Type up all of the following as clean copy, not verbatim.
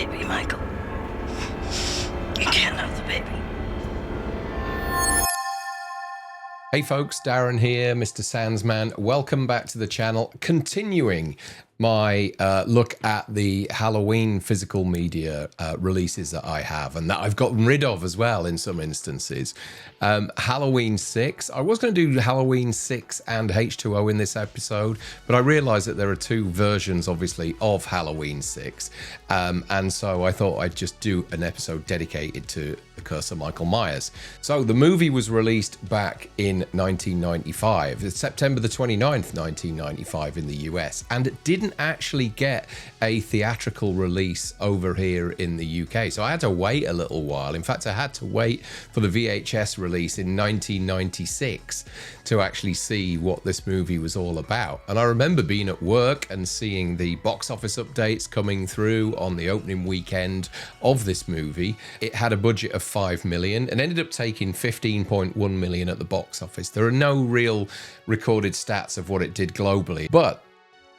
baby, Michael. You can't have the baby. Hey folks, Darren here, Mr. Sandsman. Welcome back to the channel. Continuing my look at the Halloween physical media releases that I have and that I've gotten rid of as well in some instances. Halloween 6. I was going to do Halloween 6 and H2O in this episode, but I realized that there are two versions, obviously, of Halloween 6. And so I thought I'd just do an episode dedicated to The Curse of Michael Myers. So the movie was released back in 1995. It's September the 29th, 1995 in the US, and it didn't actually get a theatrical release over here in the UK. So I had to wait a little while. In fact, I had to wait for the VHS release in 1996 to actually see what this movie was all about. And I remember being at work and seeing the box office updates coming through on the opening weekend of this movie. It had a budget of 5 million and ended up taking 15.1 million at the box office. There are no real recorded stats of what it did globally, but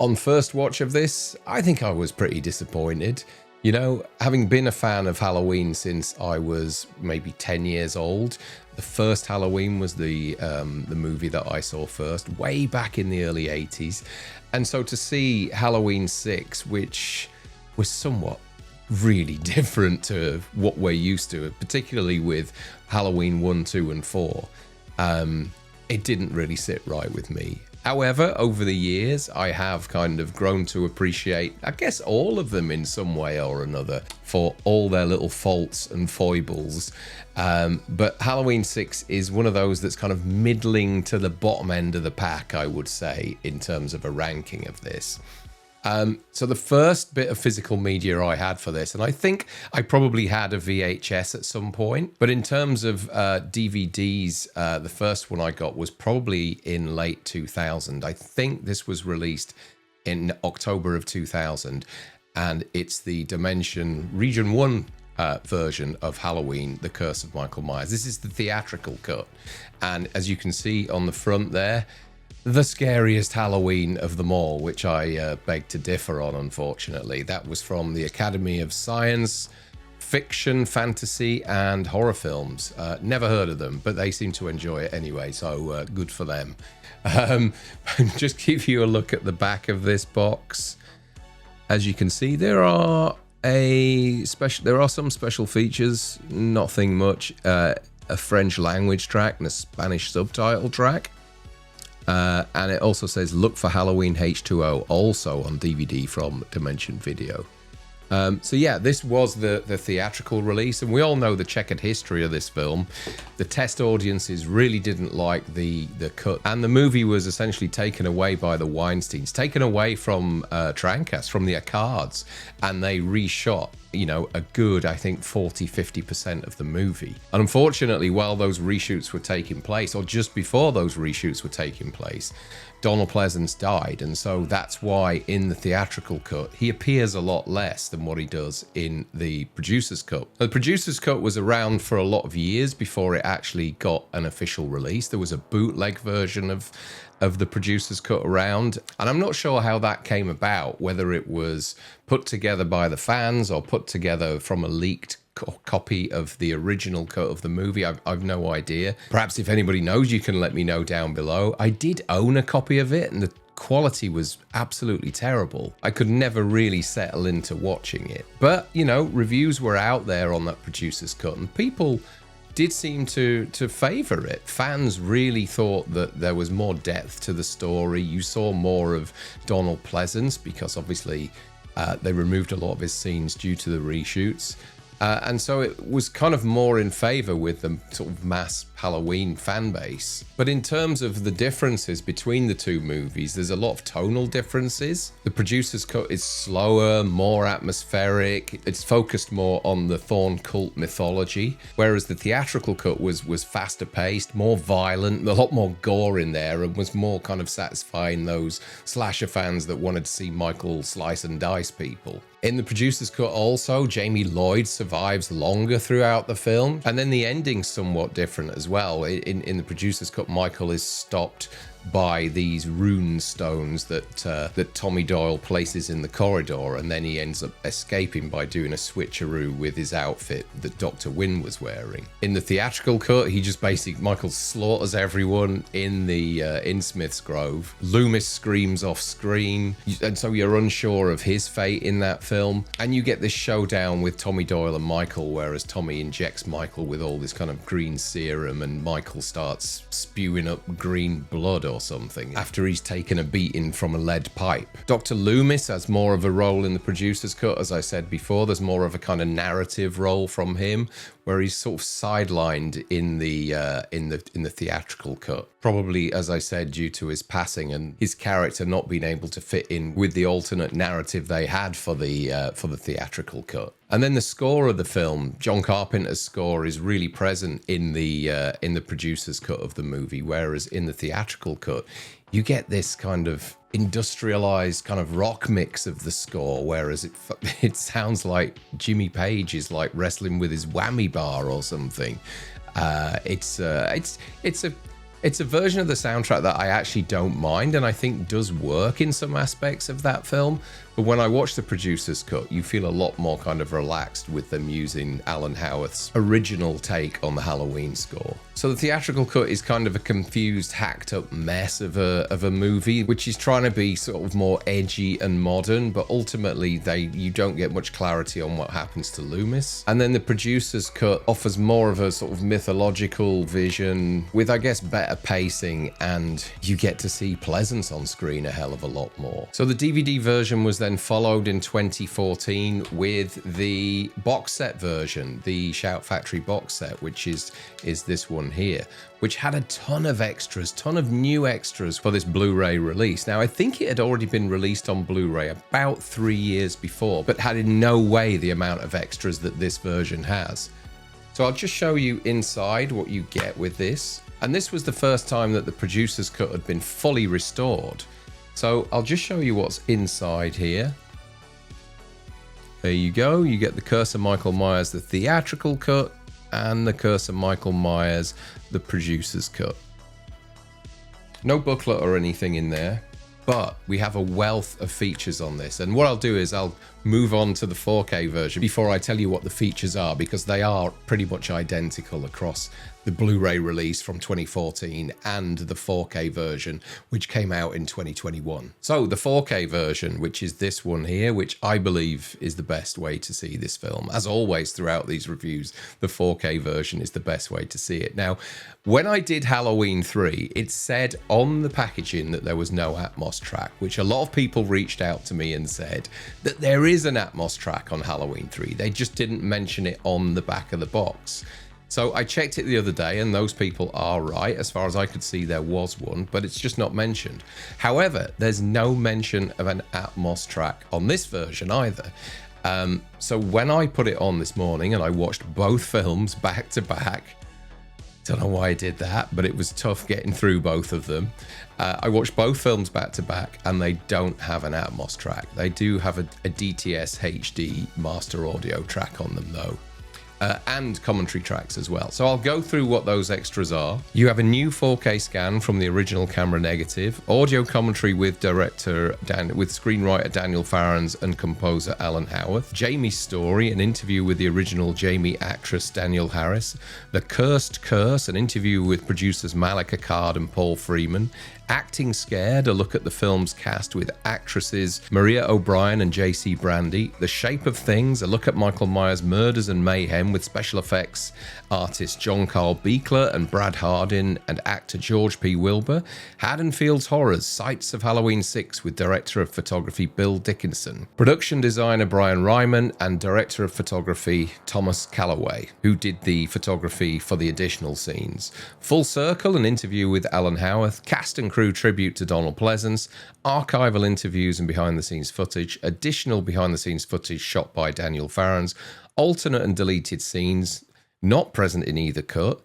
on first watch of this, I think I was pretty disappointed. You know, having been a fan of Halloween since I was maybe 10 years old, the first Halloween was the movie that I saw first, way back in the early 80s. And so to see Halloween 6, which was somewhat really different to what we're used to, particularly with Halloween 1, 2, and 4, it didn't really sit right with me. However, over the years, I have kind of grown to appreciate, I guess, all of them in some way or another for all their little faults and foibles. But Halloween 6 is one of those that's kind of middling to the bottom end of the pack, I would say, in terms of a ranking of this. So the first bit of physical media I had for this, and I think I probably had a VHS at some point, but in terms of DVDs, the first one I got was probably in late 2000. I think this was released in October of 2000, and it's the Dimension Region 1 version of Halloween, The Curse of Michael Myers. This is the theatrical cut, and as you can see on the front there, the scariest Halloween of them all, which I beg to differ on, unfortunately. That was from the Academy of Science, Fiction, Fantasy, and Horror Films. Never heard of them, but they seem to enjoy it anyway, so good for them. Just give you a look at the back of this box. As you can see, there are some special features, nothing much. A French language track and a Spanish subtitle track. And it also says look for Halloween H2O, also on DVD from Dimension Video. So yeah, this was the theatrical release, and we all know the checkered history of this film. The test audiences really didn't like the cut, and the movie was essentially taken away by the Weinsteins, taken away from Trancast, from the Arcades, and they reshot, you know, a good, I think, 40-50% of the movie. And unfortunately, while those reshoots were taking place, or just before those reshoots were taking place, Donald Pleasence died, and so that's why in the theatrical cut he appears a lot less than what he does in the producer's cut. The producer's cut was around for a lot of years before it actually got an official release. There was a bootleg version of the producer's cut around, and I'm not sure how that came about, whether it was put together by the fans or put together from a leaked copy of the original cut of the movie. I've no idea. Perhaps if anybody knows, you can let me know down below. I did own a copy of it, and the quality was absolutely terrible. I could never really settle into watching it. But, you know, reviews were out there on that producer's cut, and people did seem to favor it. Fans really thought that there was more depth to the story. You saw more of Donald Pleasence because obviously they removed a lot of his scenes due to the reshoots. And so it was kind of more in favor with the sort of mass Halloween fan base. But in terms of the differences between the two movies, there's a lot of tonal differences. The producer's cut is slower, more atmospheric. It's focused more on the Thorn cult mythology, whereas the theatrical cut was faster paced, more violent, a lot more gore in there, and was more kind of satisfying those slasher fans that wanted to see Michael slice and dice people. In the producer's cut also, Jamie Lloyd survives longer throughout the film, and then the ending's somewhat different as well. In the producer's cut, Michael is stopped by these rune stones that Tommy Doyle places in the corridor, and then he ends up escaping by doing a switcheroo with his outfit that Dr. Wynn was wearing. In the theatrical cut, he just basically, Michael slaughters everyone in Smith's Grove. Loomis screams off screen, and so you're unsure of his fate in that film. And you get this showdown with Tommy Doyle and Michael, whereas Tommy injects Michael with all this kind of green serum, and Michael starts spewing up green blood or something after he's taken a beating from a lead pipe. Dr. Loomis has more of a role in the producer's cut. As I said before, there's more of a kind of narrative role from him, where he's sort of sidelined in the theatrical cut. Probably, as I said, due to his passing and his character not being able to fit in with the alternate narrative they had for the theatrical cut. And then the score of the film, John Carpenter's score, is really present in the producer's cut of the movie, whereas in the theatrical cut, you get this kind of industrialized kind of rock mix of the score, whereas it sounds like Jimmy Page is like wrestling with his whammy bar or something. It's a version of the soundtrack that I actually don't mind, and I think does work in some aspects of that film. But when I watch the producer's cut, you feel a lot more kind of relaxed with them using Alan Howarth's original take on the Halloween score. So the theatrical cut is kind of a confused, hacked up mess of a movie, which is trying to be sort of more edgy and modern, but ultimately you don't get much clarity on what happens to Loomis. And then the producer's cut offers more of a sort of mythological vision with, I guess, better pacing, and you get to see Pleasance on screen a hell of a lot more. So the DVD version was then followed in 2014 with the box set version, the Shout Factory box set, which is this one here, which had a ton of extras, ton of new extras for this Blu-ray release. Now, I think it had already been released on Blu-ray about 3 years before, but had in no way the amount of extras that this version has. So I'll just show you inside what you get with this. And this was the first time that the producer's cut had been fully restored. So I'll just show you what's inside here. There you go. You get the Curse of Michael Myers, the theatrical cut, and the Curse of Michael Myers, the producer's cut. No booklet or anything in there, but we have a wealth of features on this. And what I'll do is I'll move on to the 4K version before I tell you what the features are, because they are pretty much identical across the Blu-ray release from 2014 and the 4K version, which came out in 2021. So the 4K version, which is this one here, which I believe is the best way to see this film. As always throughout these reviews, the 4K version is the best way to see it. Now, when I did Halloween 3, it said on the packaging that there was no Atmos track, which a lot of people reached out to me and said that there is an Atmos track on Halloween 3. They just didn't mention it on the back of the box. So I checked it the other day, and those people are right. As far as I could see, there was one, but it's just not mentioned. However, there's no mention of an Atmos track on this version either. So when I put it on this morning and I watched both films back to back, don't know why I did that, but it was tough getting through both of them. I watched both films back to back, and they don't have an Atmos track. They do have a DTS HD master audio track on them though. And commentary tracks as well. So I'll go through what those extras are. You have a new 4K scan from the original camera negative, audio commentary with screenwriter Daniel Farrans and composer Alan Howarth, Jamie's story, an interview with the original Jamie actress Danielle Harris, The Cursed Curse, an interview with producers Malika Card and Paul Freeman, Acting Scared, a look at the film's cast with actresses Maria O'Brien and JC Brandy, The Shape of Things, a look at Michael Myers' murders and mayhem with special effects artists John Carl Beekler and Brad Hardin and actor George P. Wilbur, Haddonfield's Horrors, Sights of Halloween 6 with director of photography Bill Dickinson, production designer Brian Ryman, and director of photography Thomas Calloway, who did the photography for the additional scenes, Full Circle, an interview with Alan Howarth, cast and crew tribute to Donald Pleasance, archival interviews and behind-the-scenes footage, additional behind-the-scenes footage shot by Daniel Farrans, alternate and deleted scenes not present in either cut,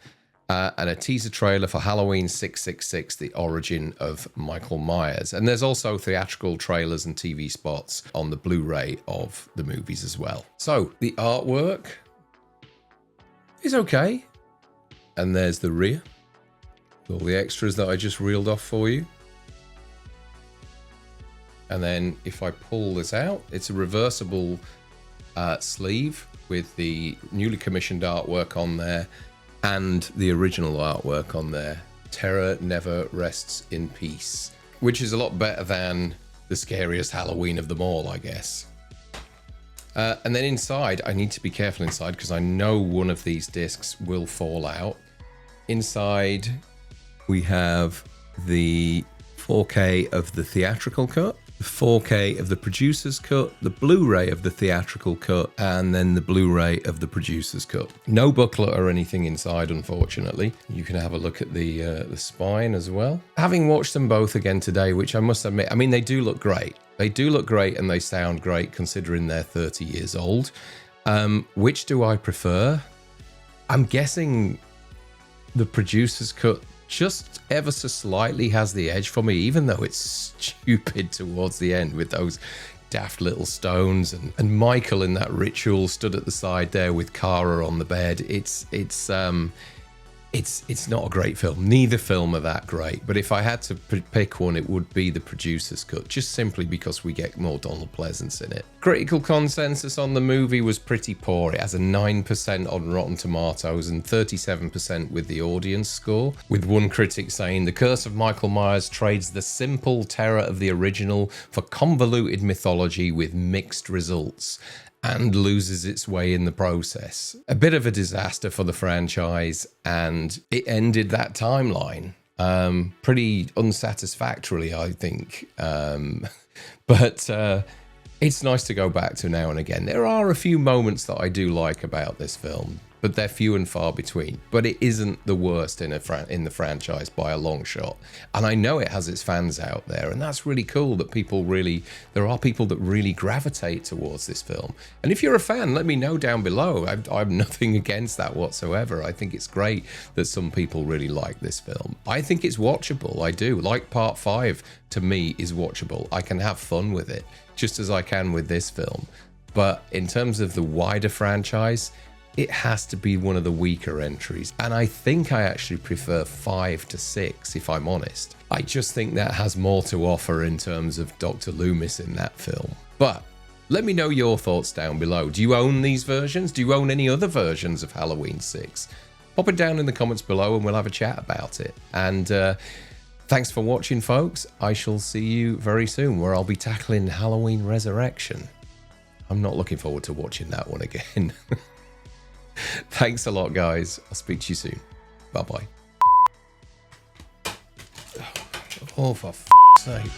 and a teaser trailer for Halloween 666, The Origin of Michael Myers. And there's also theatrical trailers and TV spots on the Blu-ray of the movies as well. So the artwork is okay. And there's the rear. All the extras that I just reeled off for you. And then if I pull this out, it's a reversible sleeve with the newly commissioned artwork on there and the original artwork on there. Terror never rests in peace, which is a lot better than the scariest Halloween of them all, I guess. And then inside, I need to be careful inside because I know one of these discs will fall out. Inside, we have the 4K of the theatrical cut, the 4K of the producer's cut, the Blu-ray of the theatrical cut, and then the Blu-ray of the producer's cut. No booklet or anything inside, unfortunately. You can have a look at the spine as well. Having watched them both again today, which I must admit, I mean, they do look great. They do look great and they sound great considering they're 30 years old. Which do I prefer? I'm guessing the producer's cut just ever so slightly has the edge for me, even though it's stupid towards the end with those daft little stones and Michael in that ritual stood at the side there with Kara on the bed. It's not a great film. Neither film are that great, but if I had to pick one, it would be the producer's cut, just simply because we get more Donald Pleasance in it. Critical consensus on the movie was pretty poor. It has a 9% on Rotten Tomatoes and 37% with the audience score, with one critic saying, "The Curse of Michael Myers trades the simple terror of the original for convoluted mythology with mixed results, and loses its way in the process. A bit of a disaster for the franchise, and it ended that timeline pretty unsatisfactorily, I think. But it's nice to go back to now and again. There are a few moments that I do like about this film, but they're few and far between. But it isn't the worst in the franchise by a long shot. And I know it has its fans out there, and that's really cool that there are people that really gravitate towards this film. And if you're a fan, let me know down below. I've nothing against that whatsoever. I think it's great that some people really like this film. I think it's watchable. I do. Like Part 5, to me, is watchable. I can have fun with it, just as I can with this film. But in terms of the wider franchise, it has to be one of the weaker entries. And I think I actually prefer 5 to 6, if I'm honest. I just think that has more to offer in terms of Dr. Loomis in that film. But let me know your thoughts down below. Do you own these versions? Do you own any other versions of Halloween 6? Pop it down in the comments below and we'll have a chat about it. And thanks for watching, folks. I shall see you very soon, where I'll be tackling Halloween Resurrection. I'm not looking forward to watching that one again. Thanks a lot, guys. I'll speak to you soon. Bye-bye. Oh, for f***'s sake.